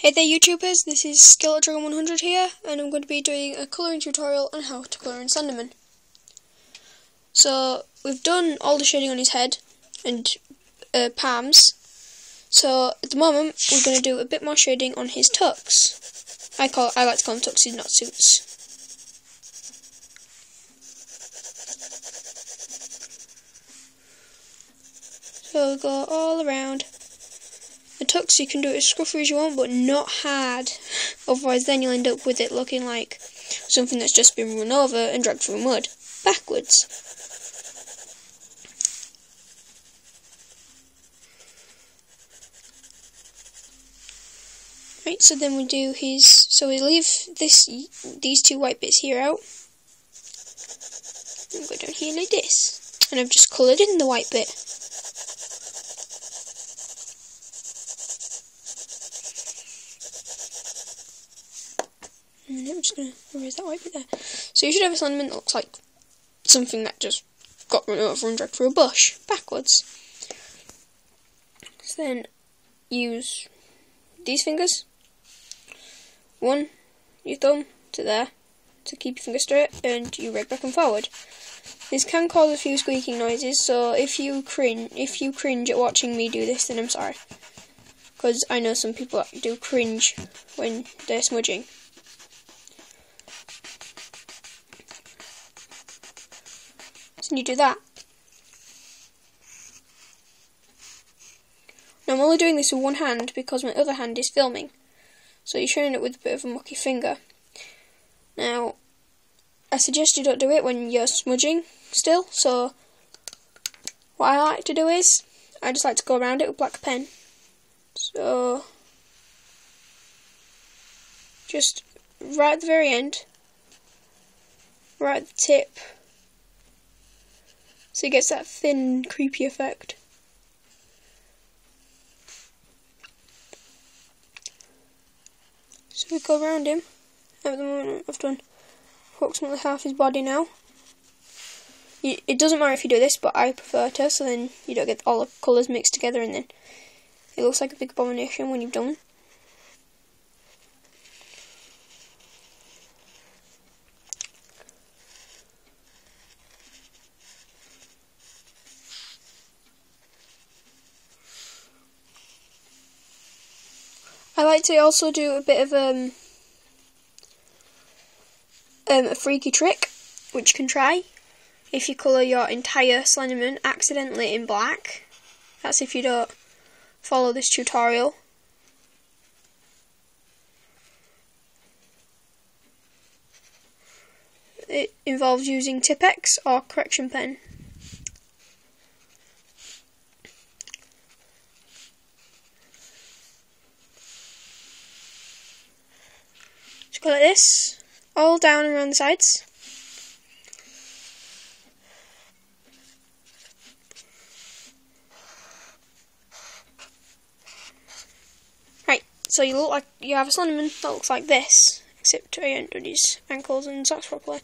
Hey there YouTubers, this is Skeleton100 here, and I'm going to be doing a colouring tutorial on how to colour in Slenderman. So, we've done all the shading on his head and palms, so at the moment we're going to do a bit more shading on his tux. I like to call them tuxes, not suits. So we'll go all around. The tux, you can do it as scruffy as you want, but not hard. Otherwise then you'll end up with it looking like something that's just been run over and dragged through mud. Backwards. Right, so then we do we leave these two white bits here out. And go down here like this. And I've just coloured in the white bit. And I'm just going to erase that white bit there. So you should have a Slenderman that looks like something that just got run over and dragged through a bush, backwards. So then use these fingers. One, your thumb to there, to keep your finger straight, and you rake back and forward. This can cause a few squeaking noises, so if you cringe at watching me do this, then I'm sorry. Because I know some people that do cringe when they're smudging. So you do that. Now I'm only doing this with one hand because my other hand is filming. So you're showing it with a bit of a mucky finger. Now, I suggest you don't do it when you're smudging still, so what I like to do is, I just like to go around it with a black pen. So, just right at the very end, right at the tip, so it gets that thin, creepy effect. So we go around him. At the moment I've done approximately half his body now. It doesn't matter if you do this, but I prefer to, so then you don't get all the colours mixed together and then it looks like a big abomination when you've done. I like to also do a bit of a freaky trick, which you can try if you colour your entire Slenderman accidentally in black. That's if you don't follow this tutorial. It involves using Tipp-Ex or correction pen. Just go like this, all down around the sides. Right, so you look like you have a Slenderman that looks like this, except I haven't done his ankles and socks properly.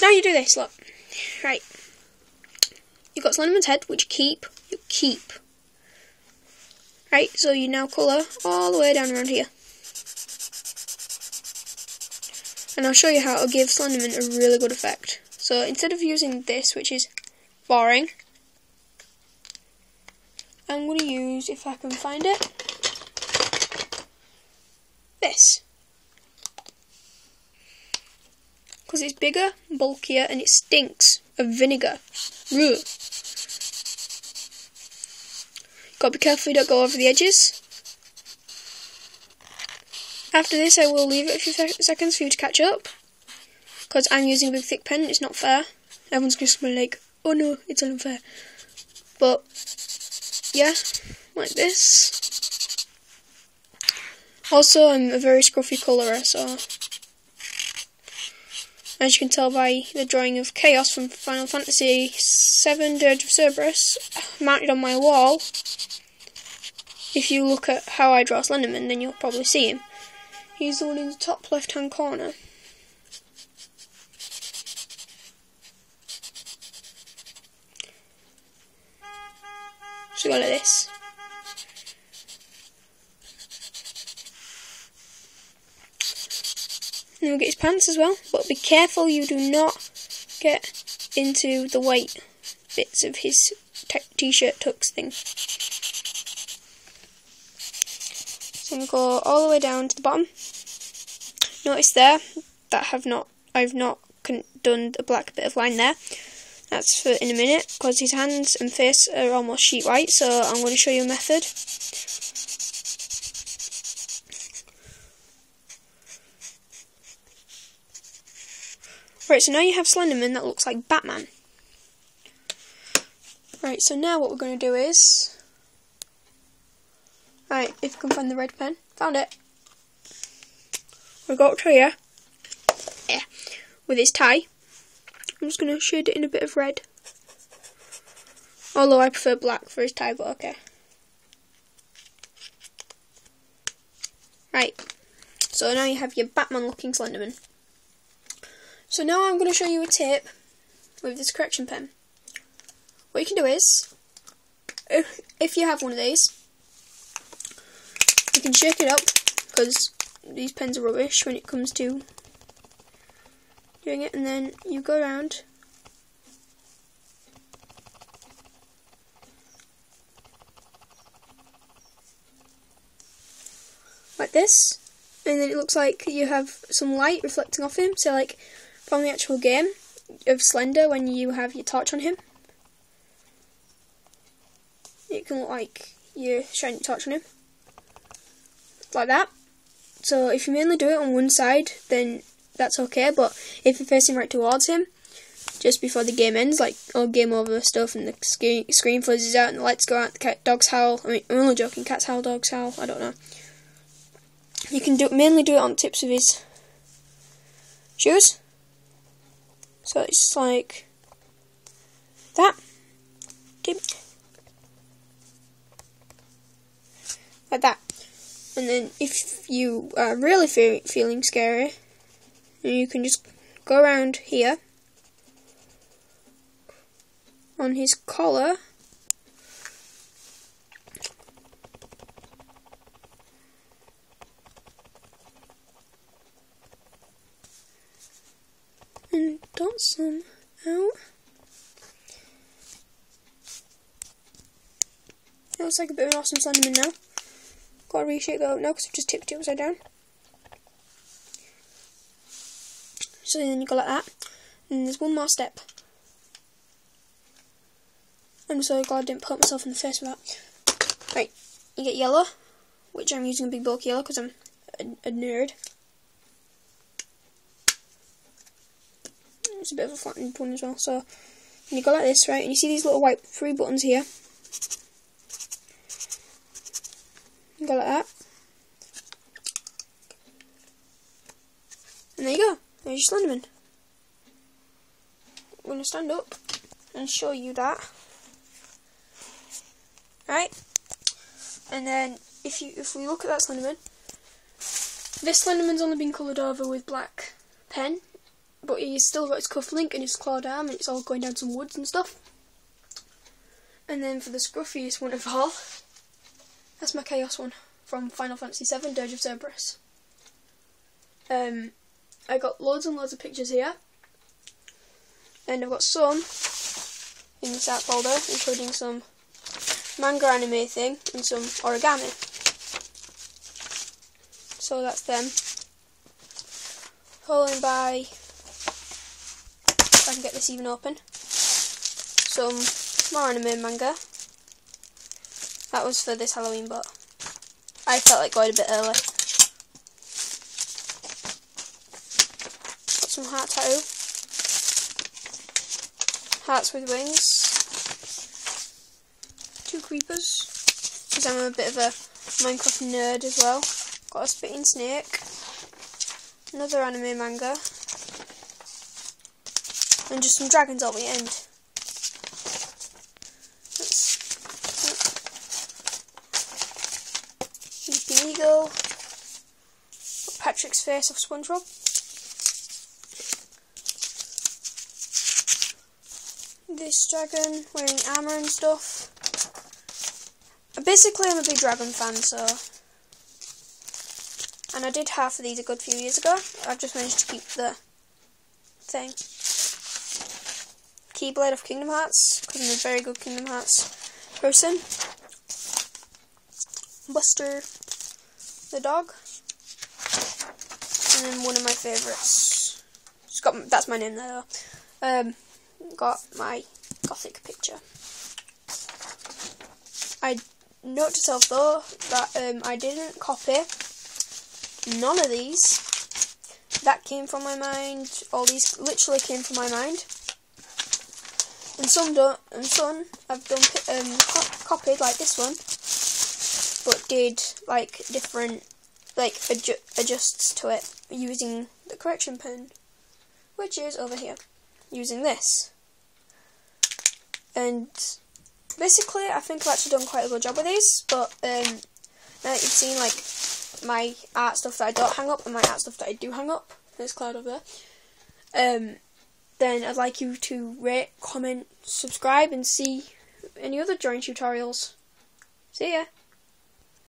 Now you do this, look. Right. You've got Slenderman's head, which you keep. Right, so you now colour all the way down around here. And I'll show you how it'll give Slenderman a really good effect. So instead of using this, which is boring, I'm going to use, if I can find it, this. Because it's bigger, bulkier, and it stinks of vinegar. Ugh. Gotta be careful you don't go over the edges. After this I will leave it a few seconds for you to catch up, because I'm using a big thick pen, it's not fair. Everyone's going to be like, oh no, it's unfair. But, yeah, like this. Also, I'm a very scruffy colourer, so as you can tell by the drawing of Chaos from Final Fantasy VII Dirge of Cerberus mounted on my wall, if you look at how I draw Slenderman, then you'll probably see him. He's the one in the top left hand corner. So go like this. And then we'll get his pants as well. But be careful you do not get into the white bits of his t-shirt tux thing. So I'm going to go all the way down to the bottom. Notice there that I've not done a black bit of line there. That's for in a minute, because his hands and face are almost sheet white, so I'm going to show you a method. Right, so now you have Slenderman that looks like Batman. Right, so now what we're going to do is... Right, if you can find the red pen. Found it. We'll go up to here. Yeah. With his tie. I'm just going to shade it in a bit of red. Although I prefer black for his tie, but okay. Right. So now you have your Batman looking Slenderman. So now I'm going to show you a tip with this correction pen. What you can do is, if you have one of these, you can shake it up, because these pens are rubbish when it comes to doing it, and then you go around like this, and then it looks like you have some light reflecting off him. So like from the actual game of Slender, when you have your torch on him, it can look like you're shining your torch on him like that. So if you mainly do it on one side, then that's okay, but if you're facing right towards him, just before the game ends, like all game over stuff, and the screen fizzes out and the lights go out, the dogs howl. I mean, I'm only joking, cats howl, dogs howl, I don't know. You can mainly do it on the tips of his shoes. So it's just like that. Like that. And then if you are really feeling scary, you can just go around here on his collar and dot some out. It looks like a bit of an awesome Slenderman now. Gotta reshake that up now because I've just tipped it upside down. So then you go like that, and there's one more step. I'm so glad I didn't put myself in the face with that. Right, you get yellow, which I'm using a big bulk yellow because I'm a nerd. It's a bit of a flattened one as well. So you go like this, right, and you see these little white 3 buttons here. You go like that, and there you go. There's your Slenderman. I'm going to stand up and show you that. Right, and then if we look at that Slenderman, this Slenderman's only been coloured over with black pen, but he's still got his cuff link and his clawed arm, and it's all going down some woods and stuff. And then for the scruffiest one of all, that's my Chaos one from Final Fantasy VII, Dirge of Cerberus. I got loads and loads of pictures here, and I've got some in this art folder, including some manga anime thing and some origami. So that's them. Followed by, if I can get this even open, some more anime manga. That was for this Halloween, but I felt like going a bit early. Got some heart tattoo. Hearts with wings. 2 creepers, because I'm a bit of a Minecraft nerd as well. Got a spitting snake. Another anime manga. And just some dragons all at the end. Sleeping Eagle. Got Patrick's face of SpongeBob. This dragon wearing armour and stuff. Basically, I'm a big dragon fan, so And I did half of these a good few years ago. I've just managed to keep the thing. Keyblade of Kingdom Hearts, because I'm a very good Kingdom Hearts person. Buster the dog. And then one of my favourites. That's my name there though. Got my gothic picture. I note to self though that I didn't copy none of these. That came from my mind. All these literally came from my mind. And some don't. And some I've done copied like this one, but did like different adjusts to it using the correction pen, which is over here, using this. And basically, I think I've actually done quite a good job with these. But now that you've seen like my art stuff that I don't hang up and my art stuff that I do hang up, there's Cloud over there. Then I'd like you to rate, comment, subscribe, and see any other drawing tutorials. See ya!